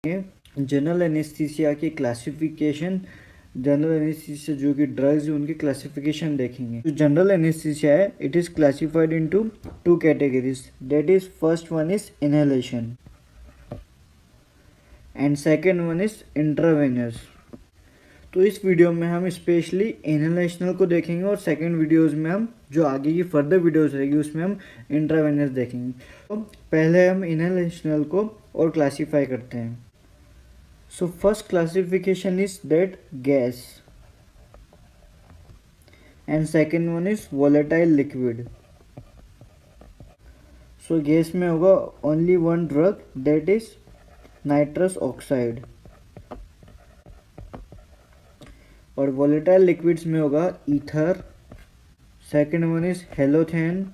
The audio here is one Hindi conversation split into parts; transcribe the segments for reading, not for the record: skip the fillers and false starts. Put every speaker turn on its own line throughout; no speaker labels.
जनरल एनेस्थीसिया की क्लासिफिकेशन, जनरल एनेस्थीसिया जो कि ड्रग्स है उनकी क्लासिफिकेशन देखेंगे। जो जनरल एनेस्थीसिया है it is classified into two categories, that is first one is inhalation and second one is intravenous. तो इस वीडियो में हम स्पेशली इनहेलेशनल को देखेंगे और सेकेंड वीडियोस में हम जो आगे की फर्दर वीडियोस रहेगी उसमें हम इंट्रावेनस देखेंगे। तो पहले हम इनहेलेशनल को और क्लासीफाई करते हैं। So first classification is that gas and second one is volatile liquid. So gas में होगा only one drug, that is nitrous oxide, और volatile liquids में होगा ether, second one is halothane,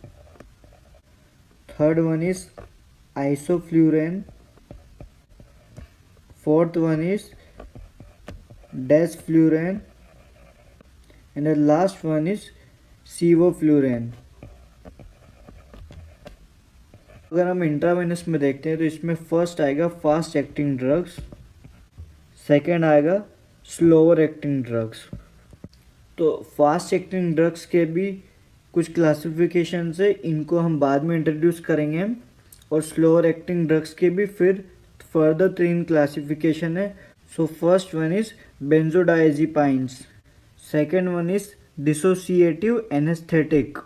third one is isoflurane, fourth one is desflurane and the last one is sevoflurane। अगर हम इंट्रावेनस में देखते हैं तो इसमें फर्स्ट आएगा फास्ट एक्टिंग ड्रग्स, सेकेंड आएगा स्लोअर एक्टिंग ड्रग्स। तो फास्ट एक्टिंग ड्रग्स के भी कुछ क्लासिफिकेशन है, इनको हम बाद में इंट्रोड्यूस करेंगे, और स्लोअर एक्टिंग ड्रग्स के भी फिर फर्दर 3 क्लासिफिकेशन है। So first one is benzodiazepines, second one is dissociative anaesthetic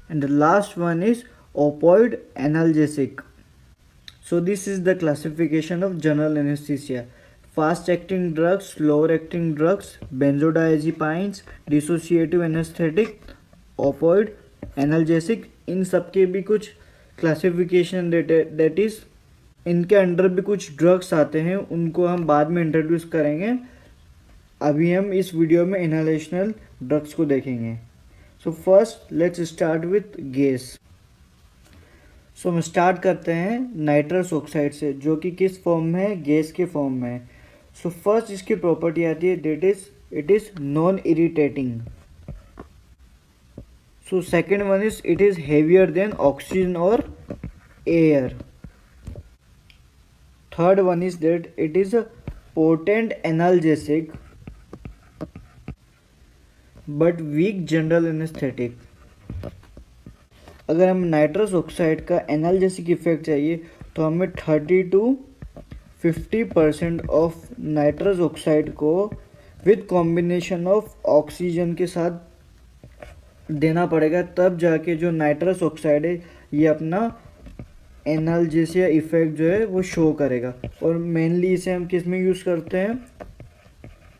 and the last one is opioid analgesic. So this is the classification of general anesthesia: fast acting drugs, slower acting drugs, benzodiazepines, dissociative anesthetic, opioid analgesic। इन सब के भी कुछ क्लासिफिकेशन that is इनके अंडर भी कुछ ड्रग्स आते हैं, उनको हम बाद में इंट्रोड्यूस करेंगे। अभी हम इस वीडियो में इनहेलेशनल ड्रग्स को देखेंगे। So first let's start with gas. So हम स्टार्ट करते हैं नाइट्रस ऑक्साइड से, जो कि किस फॉर्म में है, गैस के फॉर्म में है। सो फर्स्ट इसकी प्रॉपर्टी आती है that is it is non irritating. So second one is it is heavier than oxygen और air. Third one is that it is a potent analgesic but weak general anaesthetic. अगर हम नाइट्रस ऑक्साइड का एनाल्जेसिक इफेक्ट चाहिए तो हमें 30 to 50% ऑफ नाइट्रस ऑक्साइड को विद कॉम्बिनेशन ऑफ ऑक्सीजन के साथ देना पड़ेगा, तब जाके जो नाइट्रस ऑक्साइड है ये अपना एनाल्जेसिया इफेक्ट जो है वो शो करेगा। और मेनली इसे हम किस में यूज़ करते हैं,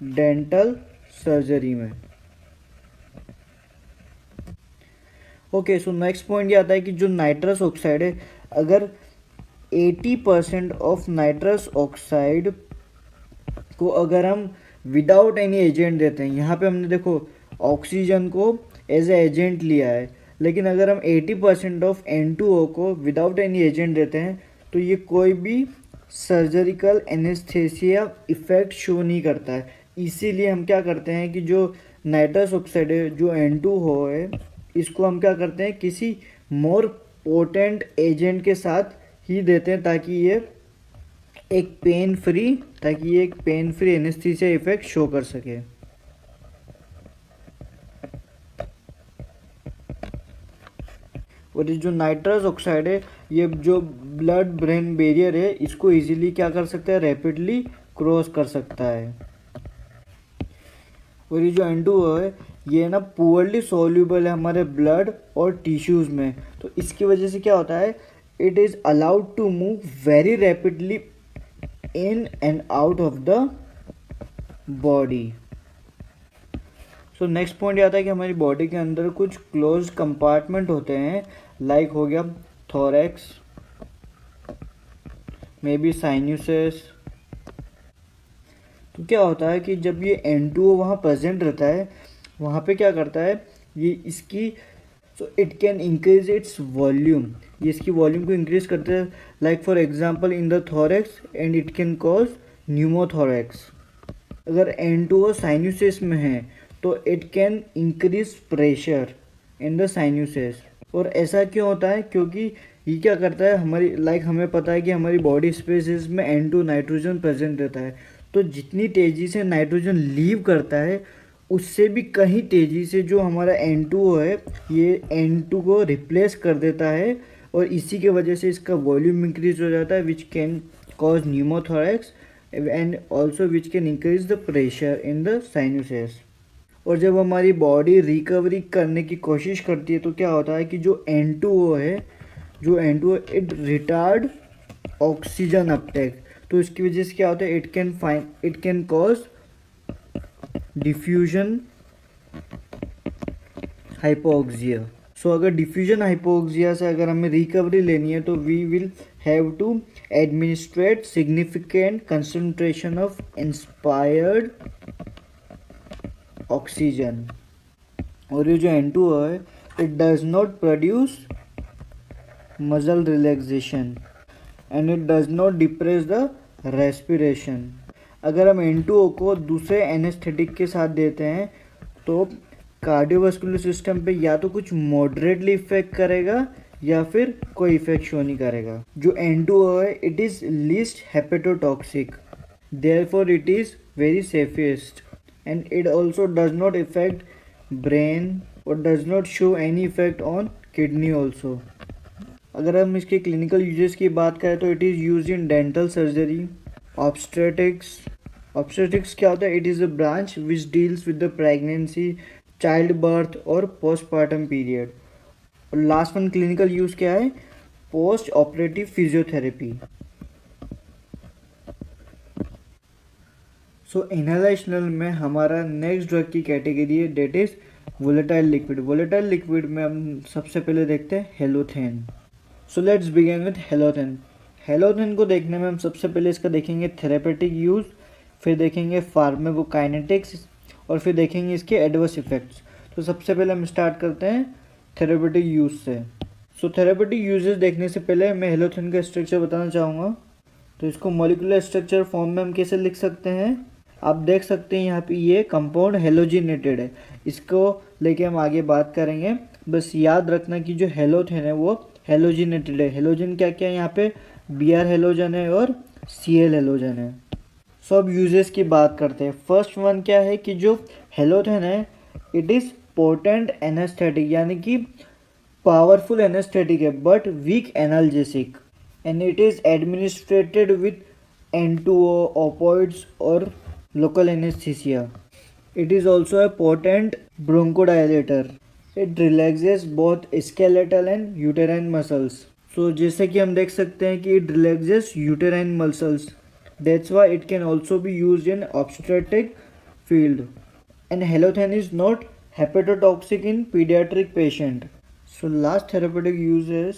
डेंटल सर्जरी में। ओके, सो नेक्स्ट पॉइंट ये आता है कि जो नाइट्रस ऑक्साइड है, अगर 80% ऑफ नाइट्रस ऑक्साइड को अगर हम विदाउट एनी एजेंट देते हैं, यहाँ पे हमने देखो ऑक्सीजन को एज ए एजेंट लिया है, लेकिन अगर हम 80% ऑफ N2O को विदाउट एनी एजेंट देते हैं तो ये कोई भी सर्जरिकल एनेस्थेसिया इफेक्ट शो नहीं करता है। इसीलिए हम क्या करते हैं कि जो नाइट्रस ऑक्साइड है, जो N2O है, इसको हम क्या करते हैं किसी मोर पोटेंट एजेंट के साथ ही देते हैं, ताकि ये एक pain free anaesthesia effect show कर सके। और ये जो नाइट्रस ऑक्साइड है, ये जो ब्लड ब्रेन बैरियर है, इसको इजीली क्या कर सकता है, रैपिडली क्रॉस कर सकता है। और ये जो N2O है ये ना पुअरली सॉल्यूबल है हमारे ब्लड और टिश्यूज़ में, तो इसकी वजह से क्या होता है, it is allowed to move very rapidly in and out of the body. So next point ये आता है कि हमारी बॉडी के अंदर कुछ क्लोज कंपार्टमेंट होते हैं, लाइक हो गया थोरैक्स, मे बी साइनसेस। तो क्या होता है कि जब ये N2O वहाँ प्रेजेंट रहता है, वहाँ पे क्या करता है ये इसकी, सो it can increase its volume, ये इसकी वॉल्यूम को इंक्रीज करते हैं, like for example in the thorax, and it can cause pneumothorax. अगर N2O साइनसेस में है तो it can increase pressure in the sinuses. और ऐसा क्यों होता है, क्योंकि ये क्या करता है, हमारी हमें पता है कि हमारी बॉडी स्पेसिस में N2 नाइट्रोजन प्रेजेंट रहता है, तो जितनी तेज़ी से नाइट्रोजन लीव करता है उससे भी कहीं तेज़ी से जो हमारा N2 है ये N2 को रिप्लेस कर देता है, और इसी के वजह से इसका वॉल्यूम इंक्रीज हो जाता है, which can cause pneumothorax and also which can increase the pressure in the sinuses. और जब हमारी बॉडी रिकवरी करने की कोशिश करती है तो क्या होता है कि जो N2O है, इट रिटार्ड ऑक्सीजन अपटेक, तो इसकी वजह से क्या होता है, it can cause diffusion hypoxia. So अगर डिफ्यूजन हाइपोक्सिया से अगर हमें रिकवरी लेनी है तो we will have to administrate significant concentration of inspired oxygen. और ये जो N2O है it does not produce muscle relaxation and it does not depress the respiration. अगर हम N2O को दूसरे एनेस्थेटिक के साथ देते हैं तो कार्डियोवास्कुलर सिस्टम पे या तो कुछ मॉडरेटली इफेक्ट करेगा या फिर कोई इफेक्ट शो नहीं करेगा। जो N2O है it is least hepatotoxic, therefore it is very safest, and it also does not affect brain or does not show any effect on kidney also। अगर हम इसके क्लिनिकल यूजेस की बात करें तो it is use in dental surgery, obstetrics. Obstetrics क्या होता है, it is a branch which deals with the pregnancy, child birth और पोस्टपार्टम पीरियड। और लास्ट वन क्लिनिकल यूज़ क्या है, post operative physiotherapy. So inhalational में हमारा नेक्स्ट ड्रग की कैटेगरी है that is volatile liquid. Volatile liquid में हम सबसे पहले देखते हैं halothane. So let's begin with halothane. Halothane को देखने में हम सबसे पहले इसका देखेंगे थेरेपेटिक यूज़, फिर देखेंगे फार्माकोकाइनेटिक्स और फिर देखेंगे इसके एडवर्स इफेक्ट्स। तो सबसे पहले हम स्टार्ट करते हैं थेरेपेटिक यूज़ से। सो थेरेपेटिक यूजेस देखने से पहले मैं हेलोथेन का स्ट्रक्चर बताना चाहूँगा। तो इसको मॉलिक्यूलर स्ट्रक्चर फॉर्म में हम कैसे लिख सकते हैं, आप देख सकते हैं यहाँ पे ये कंपाउंड हेलोजिनेटेड है, इसको लेके हम आगे बात करेंगे। बस याद रखना कि जो हेलोथेन है वो हेलोजिनेटेड है। हेलोजन क्या क्या है यहाँ पे, Br हेलोजन है और Cl हेलोजन है। सो अब यूजेस की बात करते हैं। फर्स्ट वन क्या है कि जो हेलोथेन है इट इज़ पोटेंट एनेस्थेटिक, यानी कि पावरफुल एनेस्थेटिक है but weak analgesic, and it is administered with N2O, opioids or local anesthesia. It is also a potent bronchodilator. It relaxes both skeletal and uterine muscles. So जैसे कि हम देख सकते हैं कि it relaxes uterine muscles. That's why it can also be used in obstetric field. And halothane is not hepatotoxic in pediatric patient. So last therapeutic use is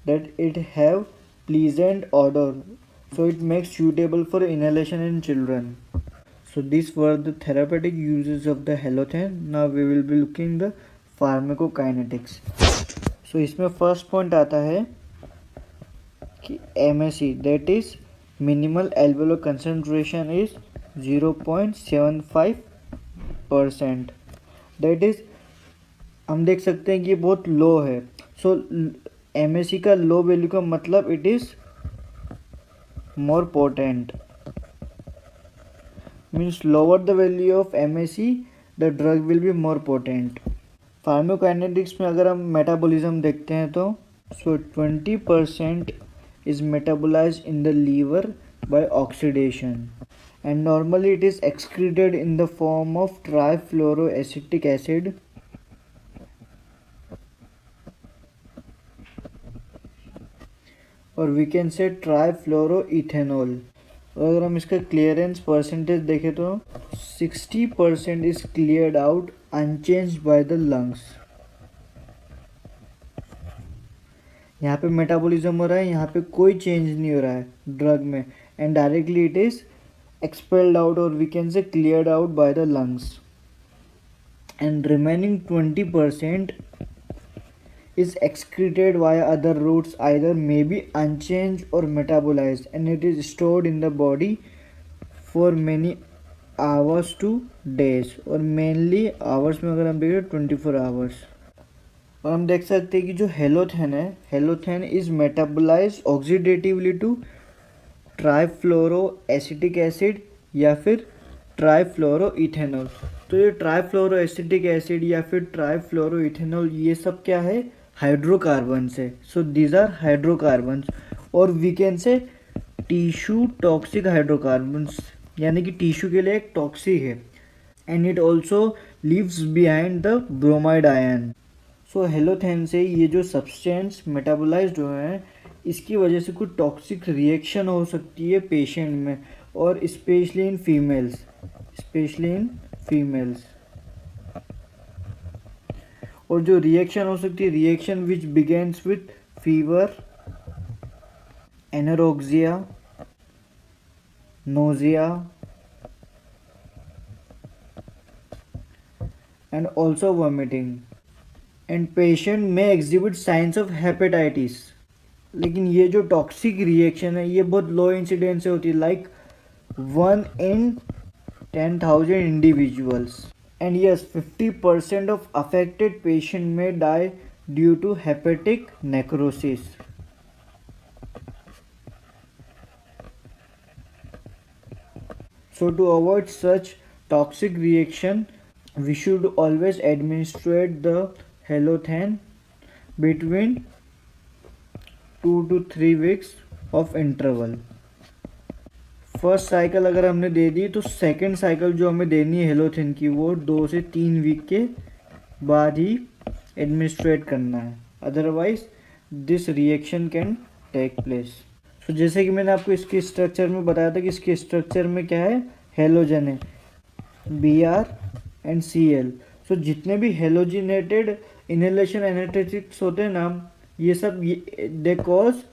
that it have pleasant odor. So it makes suitable for inhalation in children. So these were the therapeutic uses of the halothane. Now we will be looking the pharmacokinetics. So इसमें first point आता है कि MSE, that is minimal alveolar concentration is 0.75%. That is हम देख सकते हैं कि बहुत लो है। So MSE का लो वैल्यू का मतलब it is more potent, means lower the value of MSE the drug will be more potent. Pharmacokinetics में अगर हम मेटाबॉलिज्म देखते हैं तो 20% is metabolized in the liver by oxidation and normally it is excreted in the form of trifluoroacetic acid और वी कैन से ट्राईफ्लोरोइथेनॉल। अगर हम इसका क्लियरेंस परसेंटेज देखें तो 60% is cleared out unchanged bye the lungs. यहाँ पे मेटाबॉलिज्म हो रहा है, यहाँ पे कोई चेंज नहीं हो रहा है ड्रग में, and directly it is expelled out और we can say cleared out by the lungs, and remaining 20% is excreted via other routes, either may be unchanged or metabolized, and it is stored in the body for many hours to days, और mainly hours में अगर हम देखें 24 hours। और हम देख सकते हैं कि जो हेलोथेन है, halothane is metabolize oxidatively to trifluoro acetic acid या फिर ट्राइफ्लोरो इथेनॉल। तो ये ट्राइफ्लोरो एसिटिक एसिड या फिर ट्राइफ्लोरो इथेनॉल ये सब क्या है, हाइड्रोकार्बन्स है। सो दीज आर हाइड्रोकार्बन्स, और we can say tissue toxic hydrocarbons, यानी कि टिश्यू के लिए एक टॉक्सिक है। And it also leaves behind the bromide ion. So halothane से ये जो सब्सटेंस मेटाबोलाइज्ड हुए हैं, इसकी वजह से कुछ टॉक्सिक रिएक्शन हो सकती है पेशेंट में, और स्पेशली इन फीमेल्स। और जो रिएक्शन हो सकती है, reaction which begins with fever, anorexia, nausea and also vomiting, and patient may exhibit signs of hepatitis। लेकिन ये जो टॉक्सिक रिएक्शन है ये बहुत लो इंसिडेंस से होती है, like 1 in 10,000 individuals, and yes 50% of affected patient में die due to hepatic necrosis. So to avoid such toxic reaction, we should always administrate the helothane between 2 to 3 weeks of interval। First cycle अगर हमने दे दी तो सेकेंड साइकिल जो हमें देनी है हेलोथेन की वो 2 से 3 वीक के बाद ही एडमिनिस्ट्रेट करना है, otherwise this reaction can take place. तो जैसे कि मैंने आपको इसके स्ट्रक्चर में बताया था कि इसके स्ट्रक्चर में क्या है, हेलोजन है, Br एंड Cl। सो जितने भी हेलोजिनेटेड इनहेलेशन एनेस्थेटिक्स होते हैं ना, ये सब दे कॉज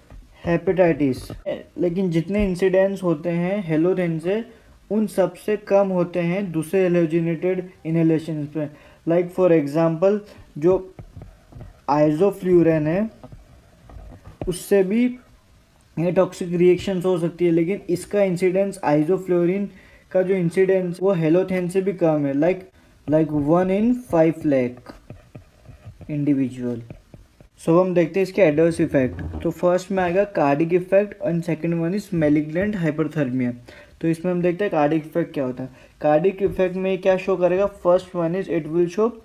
हेपेटाइटिस। लेकिन जितने इंसिडेंट्स होते हैं हेलोथेन से उन सब से कम होते हैं दूसरे हेलोजिनेटेड इनहेलेशन पे। लाइक फॉर एग्जांपल जो आइसोफ्लूरेन है उससे भी ये टॉक्सिक रिएक्शंस हो सकती है, लेकिन इसका इंसिडेंस आइसोफ्लोरिन का जो इंसिडेंस वो हेलोथेन से भी कम है, लाइक 1 in 5 lakh इंडिविजुअल। सो हम देखते हैं इसके एडवर्स इफेक्ट। तो फर्स्ट में आएगा cardiac effect and second one is malignant hyperthermia. तो इसमें हम देखते हैं कार्डिक इफेक्ट क्या होता है। कार्डिक इफेक्ट में क्या शो करेगा, first one is it will show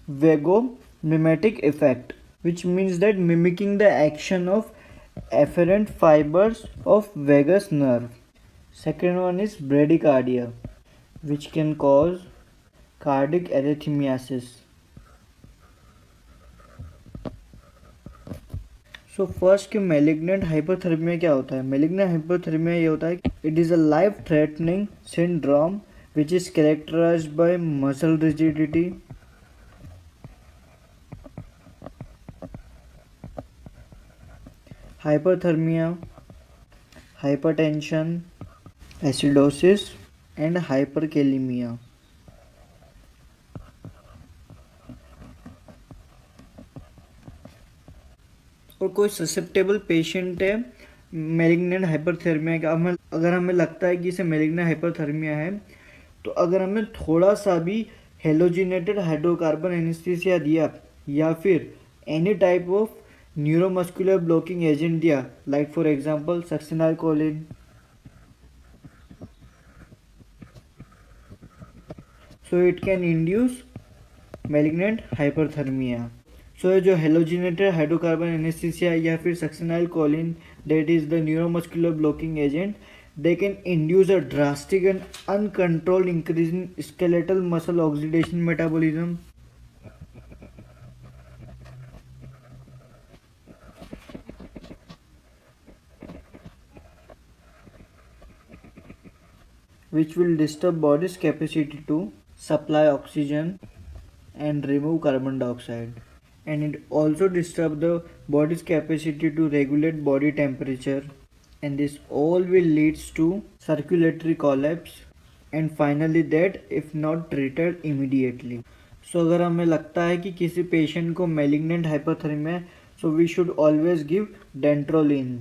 vagomimetic effect which means that mimicking the action of efferent fibers of vagus nerve। Second one is bradycardia which can cause cardiac arrhythmias। So first कि malignant hyperthermia क्या होता है। malignant hyperthermia ये होता है it is a life threatening syndrome which is characterized by muscle rigidity, hyperthermia, hypertension, acidosis and hyperkalemia। और कोई ससेप्टेबल पेशेंट है मैलिग्नेंट हाइपरथर्मिया का, अगर हमें लगता है कि इसे मैलिग्नेंट हाइपरथर्मिया है, तो अगर हमें थोड़ा सा भी हेलोजिनेटेड हाइड्रोकार्बन एनेस्थीसिया दिया या फिर any type of neuromuscular blocking agent दिया, like for example succinylcholine, so it can induce malignant hyperthermia. So जो हेलोजिनेटेड हाइड्रोकार्बन एनेस्थीसिया या फिर succinylcholine that is the neuromuscular blocking agent, they can induce a drastic and uncontrolled increase in skeletal muscle oxidation metabolism, which will disturb body's capacity to supply oxygen and remove carbon dioxide, and it also disturb the body's capacity to regulate body temperature, and this all will leads to circulatory collapse and finally death if not treated immediately। So अगर हमें लगता है कि किसी पेशेंट को मैलिग्नेंट हाइपरथर्मिया है, so we should always give dantrolene.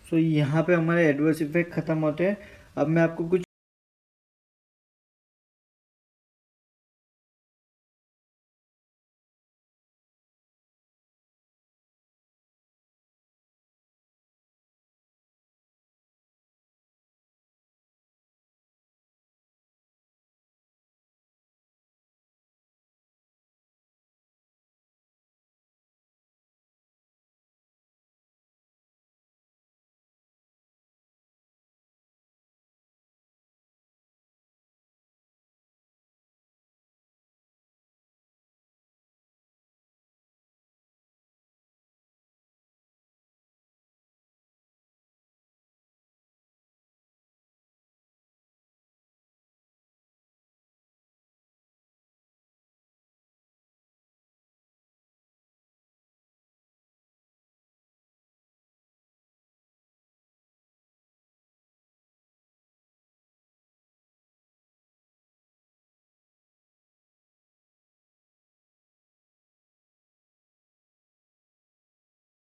So यहाँ पे हमारे एडवर्स इफेक्ट खत्म होते हैं। अब मैं आपको कुछ